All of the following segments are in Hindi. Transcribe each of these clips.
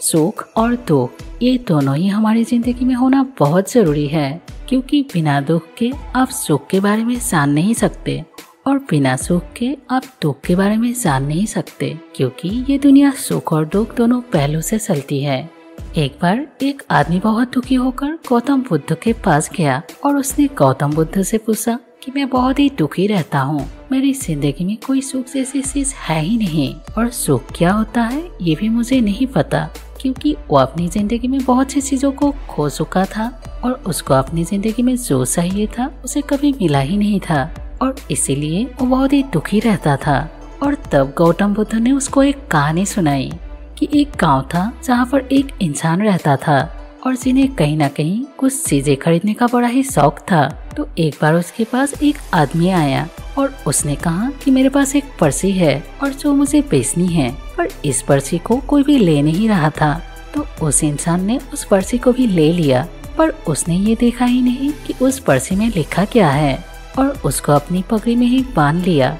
सुख और दुख ये दोनों ही हमारी जिंदगी में होना बहुत जरूरी है, क्योंकि बिना दुख के आप सुख के बारे में जान नहीं सकते और बिना सुख के आप दुख के बारे में जान नहीं सकते, क्योंकि ये दुनिया सुख और दुख दोनों पहलू से चलती है। एक बार एक आदमी बहुत दुखी होकर गौतम बुद्ध के पास गया और उसने गौतम बुद्ध से पूछा कि मैं बहुत ही दुखी रहता हूँ, मेरी जिंदगी में कोई सुख जैसी चीज है ही नहीं और सुख क्या होता है ये भी मुझे नहीं पता, क्योंकि वो अपनी जिंदगी में बहुत सी चीजों को खो चुका था और उसको अपनी जिंदगी में जो चाहिए था उसे कभी मिला ही नहीं था और इसीलिए वो बहुत ही दुखी रहता था। और तब गौतम बुद्ध ने उसको एक कहानी सुनाई कि एक गांव था जहाँ पर एक इंसान रहता था और जिन्हें कहीं ना कहीं कुछ चीजें खरीदने का बड़ा ही शौक था। तो एक बार उसके पास एक आदमी आया और उसने कहा कि मेरे पास एक पर्ची है और जो मुझे बेचनी है, पर इस पर्ची को कोई भी ले नहीं रहा था। तो उस इंसान ने उस पर्ची को भी ले लिया, पर उसने ये देखा ही नहीं कि उस पर्ची में लिखा क्या है और उसको अपनी पगड़ी में ही बांध लिया।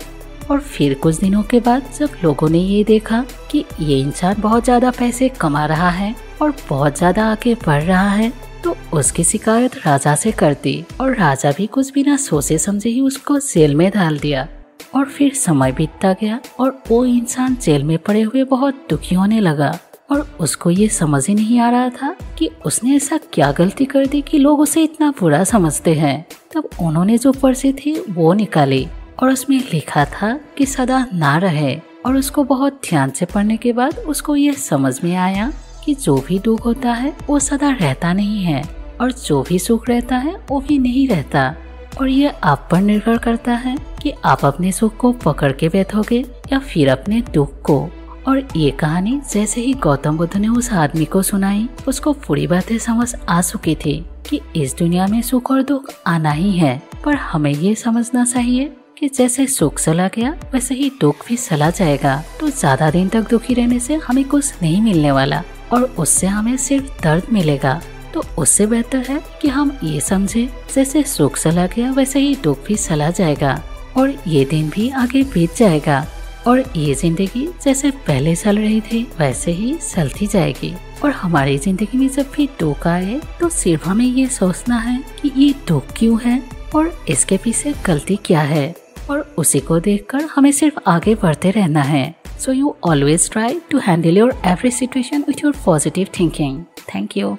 और फिर कुछ दिनों के बाद जब लोगों ने ये देखा कि ये इंसान बहुत ज्यादा पैसे कमा रहा है और बहुत ज्यादा आगे बढ़ रहा है, तो उसकी शिकायत राजा से कर दी और राजा भी कुछ बिना सोचे समझे ही उसको जेल में डाल दिया। और फिर समय बीतता गया और वो इंसान जेल में पड़े हुए बहुत दुखी होने लगा और उसको ये समझ ही नहीं आ रहा था कि उसने ऐसा क्या गलती कर दी कि लोग उसे इतना बुरा समझते हैं। तब उन्होंने जो पर्ची थी वो निकाली और उसमें लिखा था कि सदा ना रहे। और उसको बहुत ध्यान से पढ़ने के बाद उसको ये समझ में आया कि जो भी दुख होता है वो सदा रहता नहीं है और जो भी सुख रहता है वो भी नहीं रहता। और ये आप पर निर्भर करता है कि आप अपने सुख को पकड़ के बैठोगे या फिर अपने दुख को। और ये कहानी जैसे ही गौतम बुद्ध ने उस आदमी को सुनाई, उसको पूरी बातें समझ आ चुकी थी कि इस दुनिया में सुख और दुख आना ही है, पर हमें ये समझना चाहिए कि जैसे सुख चला गया वैसे ही दुख भी चला जाएगा। तो ज्यादा दिन तक दुखी रहने से हमें कुछ नहीं मिलने वाला और उससे हमें सिर्फ दर्द मिलेगा। तो उससे बेहतर है कि हम ये समझे जैसे सुख चला गया वैसे ही दुख भी चला जाएगा और ये दिन भी आगे बीत जाएगा और ये जिंदगी जैसे पहले चल रही थी वैसे ही चलती जाएगी। और हमारी जिंदगी में जब भी दुख आए तो सिर्फ हमें ये सोचना है कि ये दुख क्यों है और इसके पीछे गलती क्या है, और उसी को देखकर हमें सिर्फ आगे बढ़ते रहना है। So you always try to handle your every situation with your positive thinking. Thank you.